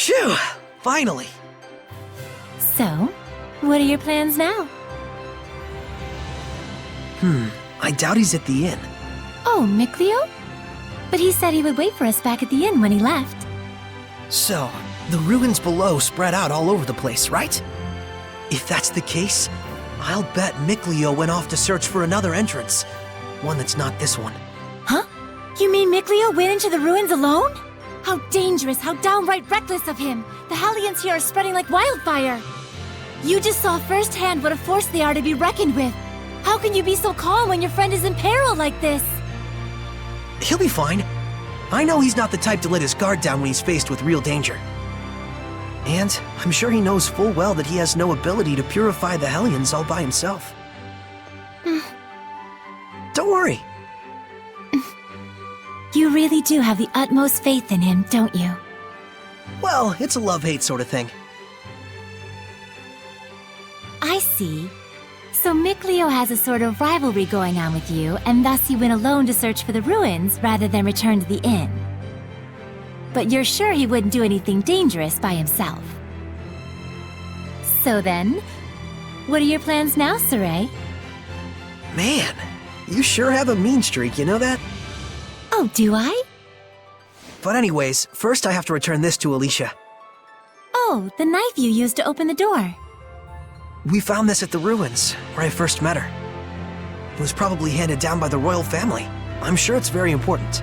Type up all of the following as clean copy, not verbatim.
Phew! Finally! So, what are your plans now? I doubt he's at the inn. Oh, Mikleo? But he said he would wait for us back at the inn when he left. So, the ruins below spread out all over the place, right? If that's the case, I'll bet Mikleo went off to search for another entrance. One that's not this one. Huh? You mean Mikleo went into the ruins alone? How dangerous, how downright reckless of him! The Hellions here are spreading like wildfire! You just saw firsthand what a force they are to be reckoned with. How can you be so calm when your friend is in peril like this? He'll be fine. I know he's not the type to let his guard down when he's faced with real danger. And I'm sure he knows full well that he has no ability to purify the Hellions all by himself. Don't worry. You really do have the utmost faith in him, don't you? Well, it's a love-hate sort of thing. I see. So Mikleo has a sort of rivalry going on with you, and thus he went alone to search for the ruins rather than return to the inn. But you're sure he wouldn't do anything dangerous by himself. So then, what are your plans now, Saray? Man, you sure have a mean streak, you know that? Oh, do I? But anyways, first I have to return this to Alicia. Oh, the knife you used to open the door. We found this at the ruins, where I first met her. It was probably handed down by the royal family. I'm sure it's very important.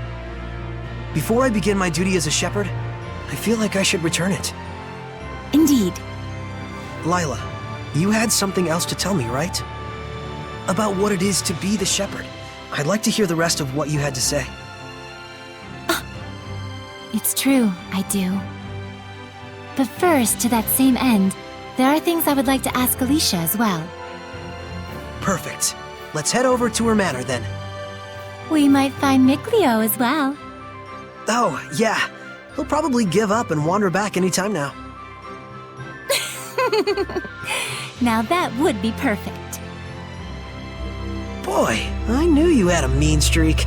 Before I begin my duty as a shepherd, I feel like I should return it. Indeed. Lila, you had something else to tell me, right? About what it is to be the shepherd. I'd like to hear the rest of what you had to say. It's true, I do. But first, to that same end, there are things I would like to ask Alicia as well. Perfect. Let's head over to her manor then. We might find Mikleo as well. Oh, yeah. He'll probably give up and wander back anytime now. Now that would be perfect. Boy, I knew you had a mean streak.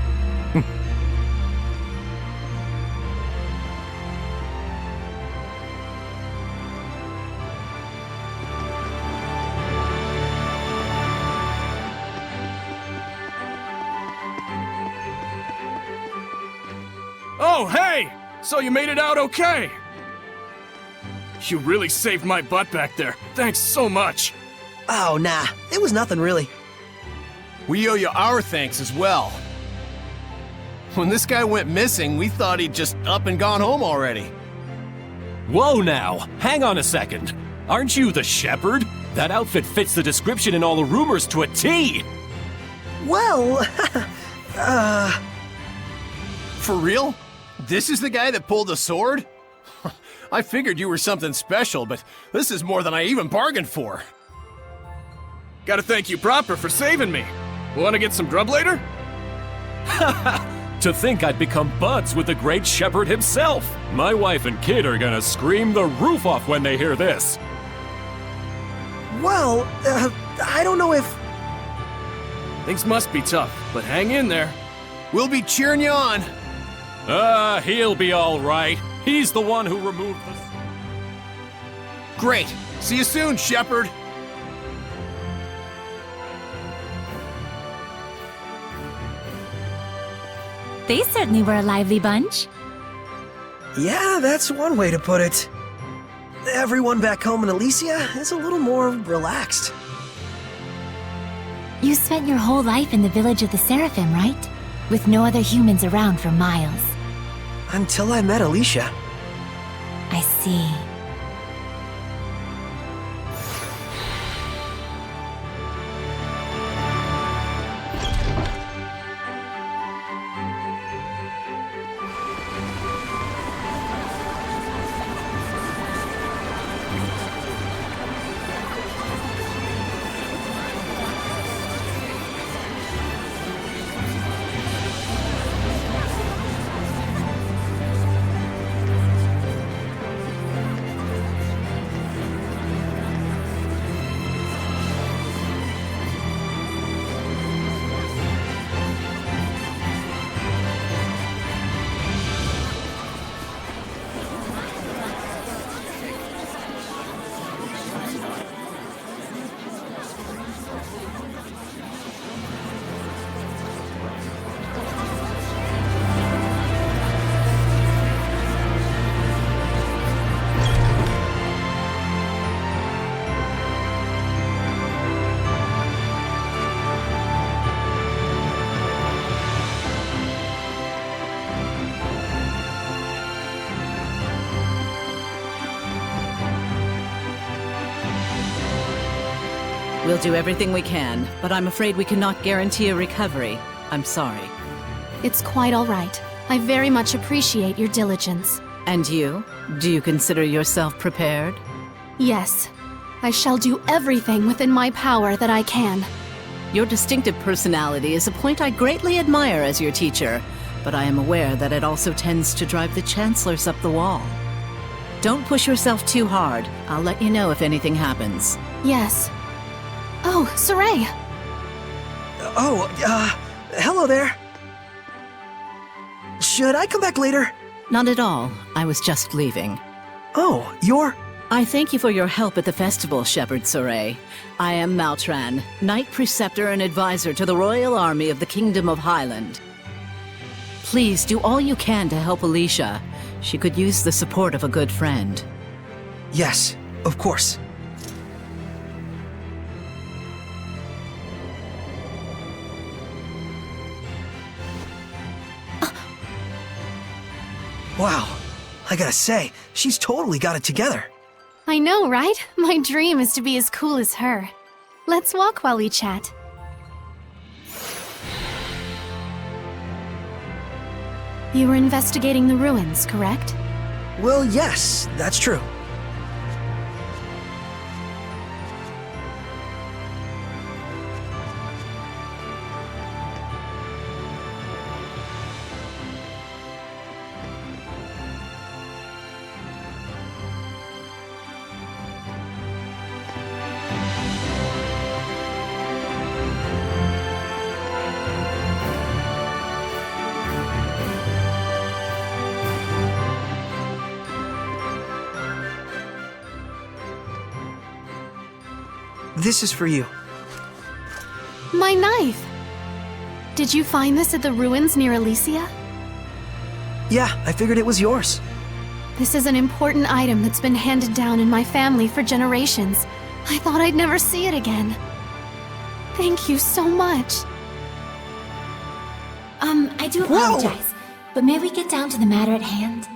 Oh, hey! So you made it out okay? You really saved my butt back there. Thanks so much. Oh, nah. It was nothing really. We owe you our thanks as well. When this guy went missing, we thought he'd just up and gone home already. Whoa now, hang on a second. Aren't you the shepherd? That outfit fits the description in all the rumors to a T! Well, For real? This is the guy that pulled the sword? I figured you were something special, but this is more than I even bargained for. Gotta thank you proper for saving me. Wanna get some grub later? To think I'd become buds with the great shepherd himself! My wife and kid are gonna scream the roof off when they hear this! well, I don't know if... Things must be tough, but hang in there. We'll be cheering you on. He'll be alright. He's the one who removed the... Great. See you soon, shepherd. They certainly were a lively bunch. Yeah, that's one way to put it. Everyone back home in Elysia is a little more relaxed. You spent your whole life in the village of the Seraphim, right? With no other humans around for miles. Until I met Alicia. I see. We'll do everything we can, but I'm afraid we cannot guarantee a recovery. I'm sorry. It's quite all right. I very much appreciate your diligence. And you? Do you consider yourself prepared? Yes. I shall do everything within my power that I can. Your distinctive personality is a point I greatly admire as your teacher, but I am aware that it also tends to drive the chancellors up the wall. Don't push yourself too hard. I'll let you know if anything happens. Yes. Oh, Saray! Hello there. Should I come back later? Not at all. I was just leaving. Oh, you're... I thank you for your help at the festival, Shepherd Soray. I am Maltran, Knight Preceptor and Advisor to the Royal Army of the Kingdom of Highland. Please do all you can to help Alicia. She could use the support of a good friend. Yes, of course. Wow, I gotta say, she's totally got it together. I know, right? My dream is to be as cool as her. Let's walk while we chat. You were investigating the ruins, correct? Well, yes, that's true. This is for you. My knife! Did you find this at the ruins near Elysia? Yeah, I figured it was yours. This is an important item that's been handed down in my family for generations. I thought I'd never see it again. Thank you so much. I do apologize, but may we get down to the matter at hand?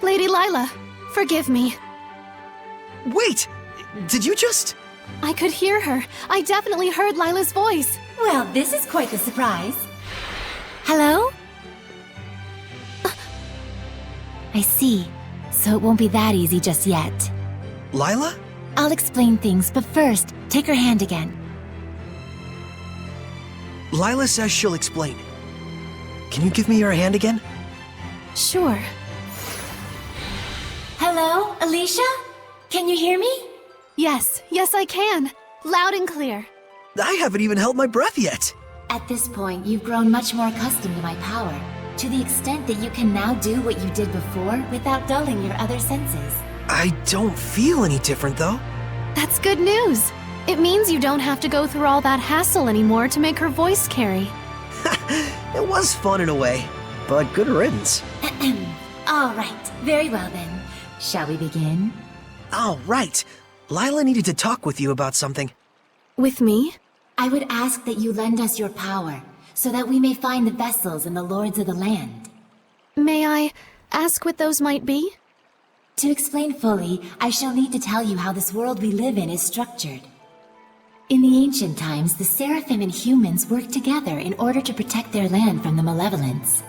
Lady Lila, forgive me. Wait! Did you just... I could hear her. I definitely heard Lila's voice. Well, this is quite the surprise. Hello? I see. So it won't be that easy just yet. Lila? I'll explain things, but first, take her hand again. Lila says she'll explain. Can you give me your hand again? Sure. Hello, Alicia? Can you hear me? Yes, I can. Loud and clear. I haven't even held my breath yet. At this point, you've grown much more accustomed to my power, to the extent that you can now do what you did before without dulling your other senses. I don't feel any different, though. That's good news. It means you don't have to go through all that hassle anymore to make her voice carry. It was fun in a way, but good riddance. All right, very well then. Shall we begin? All right. Lila needed to talk with you about something. With me? I would ask that you lend us your power, so that we may find the vessels and the lords of the land. May I ask what those might be? To explain fully, I shall need to tell you how this world we live in is structured. In the ancient times, the Seraphim and humans worked together in order to protect their land from the malevolence.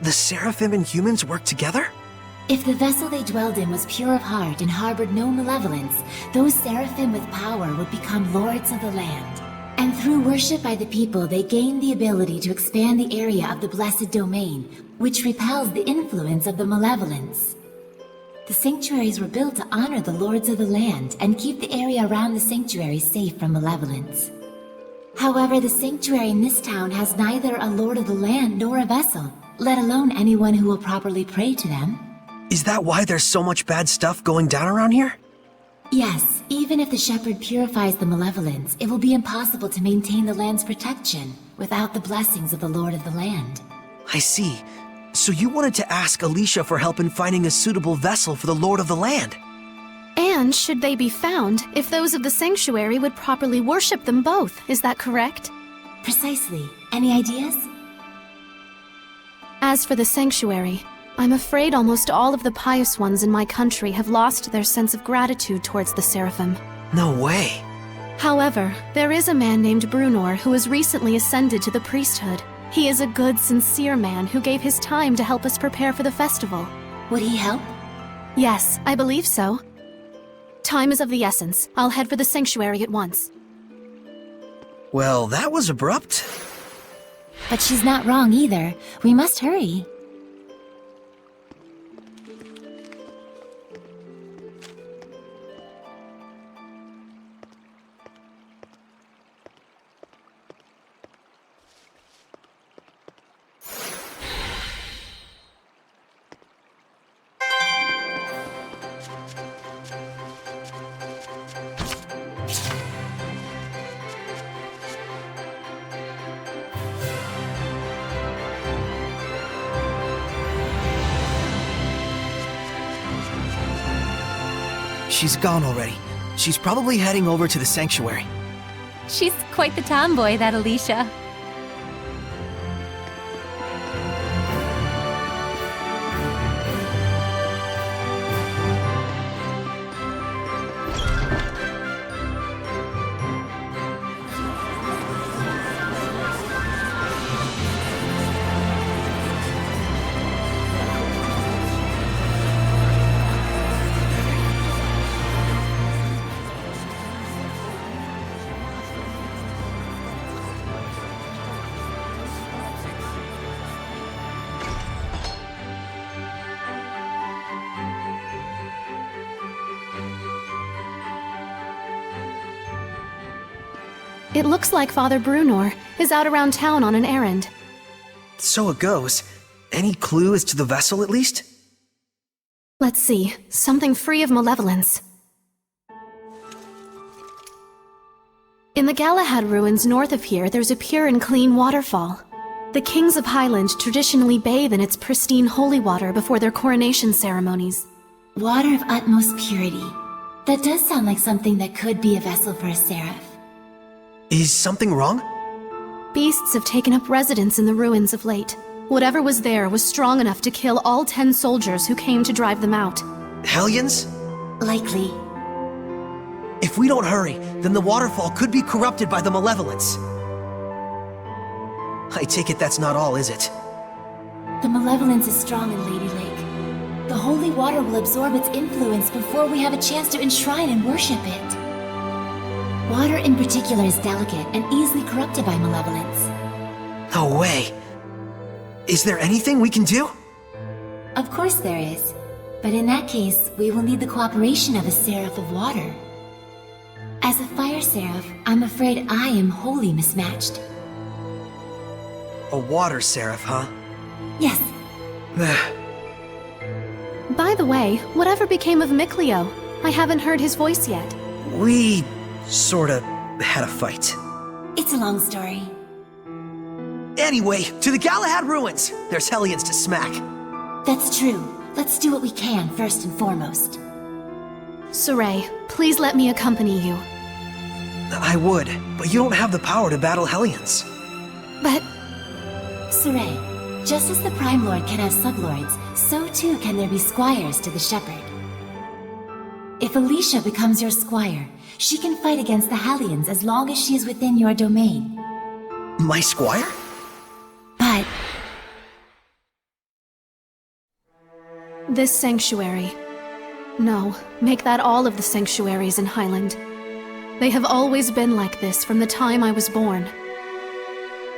The Seraphim and humans work together? If the vessel they dwelled in was pure of heart and harbored no malevolence, those Seraphim with power would become lords of the land. And through worship by the people, they gained the ability to expand the area of the blessed domain, which repels the influence of the malevolence. The sanctuaries were built to honor the lords of the land and keep the area around the sanctuary safe from malevolence. However, the sanctuary in this town has neither a lord of the land nor a vessel, let alone anyone who will properly pray to them. Is that why there's so much bad stuff going down around here? Yes, even if the shepherd purifies the malevolence, it will be impossible to maintain the land's protection without the blessings of the Lord of the Land. I see. So you wanted to ask Alicia for help in finding a suitable vessel for the Lord of the Land. And should they be found, if those of the sanctuary would properly worship them both, is that correct? Precisely. Any ideas? As for the sanctuary, I'm afraid almost all of the pious ones in my country have lost their sense of gratitude towards the Seraphim. No way. However, there is a man named Brunor who has recently ascended to the priesthood. He is a good, sincere man who gave his time to help us prepare for the festival. Would he help? Yes, I believe so. Time is of the essence. I'll head for the sanctuary at once. Well, that was abrupt. But she's not wrong either. We must hurry. She's gone already. She's probably heading over to the sanctuary. She's quite the tomboy, that Alicia. It looks like Father Brunor is out around town on an errand. So it goes. Any clue as to the vessel, at least? Let's see, something free of malevolence. In the Galahad ruins north of here, there's a pure and clean waterfall. The kings of Highland traditionally bathe in its pristine holy water before their coronation ceremonies. Water of utmost purity. That does sound like something that could be a vessel for a seraph. Is something wrong? Beasts have taken up residence in the ruins of late. Whatever was there was strong enough to kill all 10 soldiers who came to drive them out. Hellions? Likely. If we don't hurry, then the waterfall could be corrupted by the malevolence. I take it that's not all, is it? The malevolence is strong in Lady Lake. The holy water will absorb its influence before we have a chance to enshrine and worship it. Water in particular is delicate and easily corrupted by malevolence. No way. Is there anything we can do? Of course there is. But in that case, we will need the cooperation of a Seraph of Water. As a Fire Seraph, I'm afraid I am wholly mismatched. A water seraph, huh? Yes. By the way, whatever became of Mikleo? I haven't heard his voice yet. We sorta had a fight. It's a long story. Anyway, to the Galahad ruins! There's hellions to smack. That's true. Let's do what we can first and foremost. Saray, please let me accompany you. I would, but you don't have the power to battle hellions. But Saray, just as the Prime Lord can have sublords, so too can there be squires to the Shepherd. If Alicia becomes your squire, she can fight against the Hellions as long as she is within your domain. My squire? But this sanctuary. No, make that all of the sanctuaries in Highland. They have always been like this from the time I was born.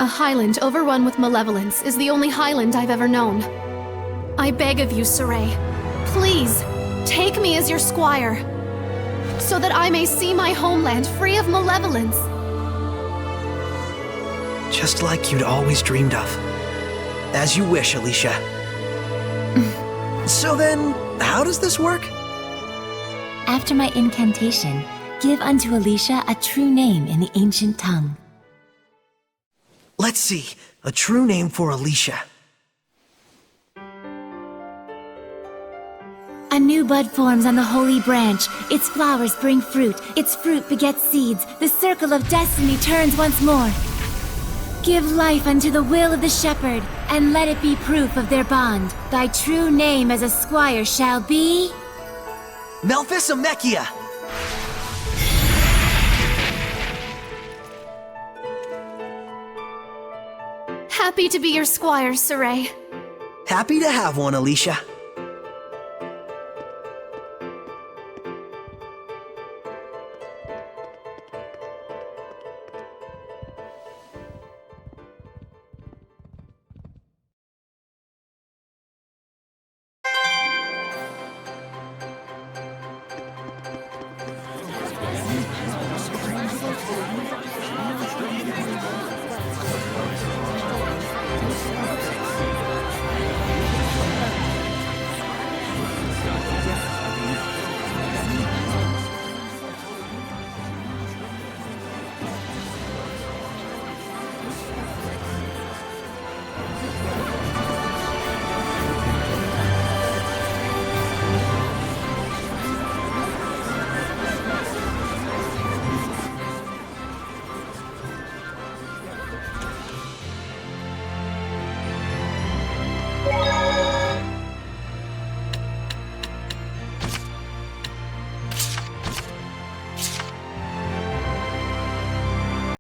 A Highland overrun with malevolence is the only Highland I've ever known. I beg of you, Saray, please, take me as your squire, so that I may see my homeland free of malevolence. Just like you'd always dreamed of. As you wish, Alicia. So then, how does this work? after my incantation, give unto Alicia a true name in the ancient tongue. Let's see. A true name for Alicia. A new bud forms on the holy branch. Its flowers bring fruit. Its fruit begets seeds. The circle of destiny turns once more. Give life unto the will of the shepherd, and let it be proof of their bond. Thy true name as a squire shall be... Melphis Amechia! Happy to be your squire, Saray. Happy to have one, Alicia.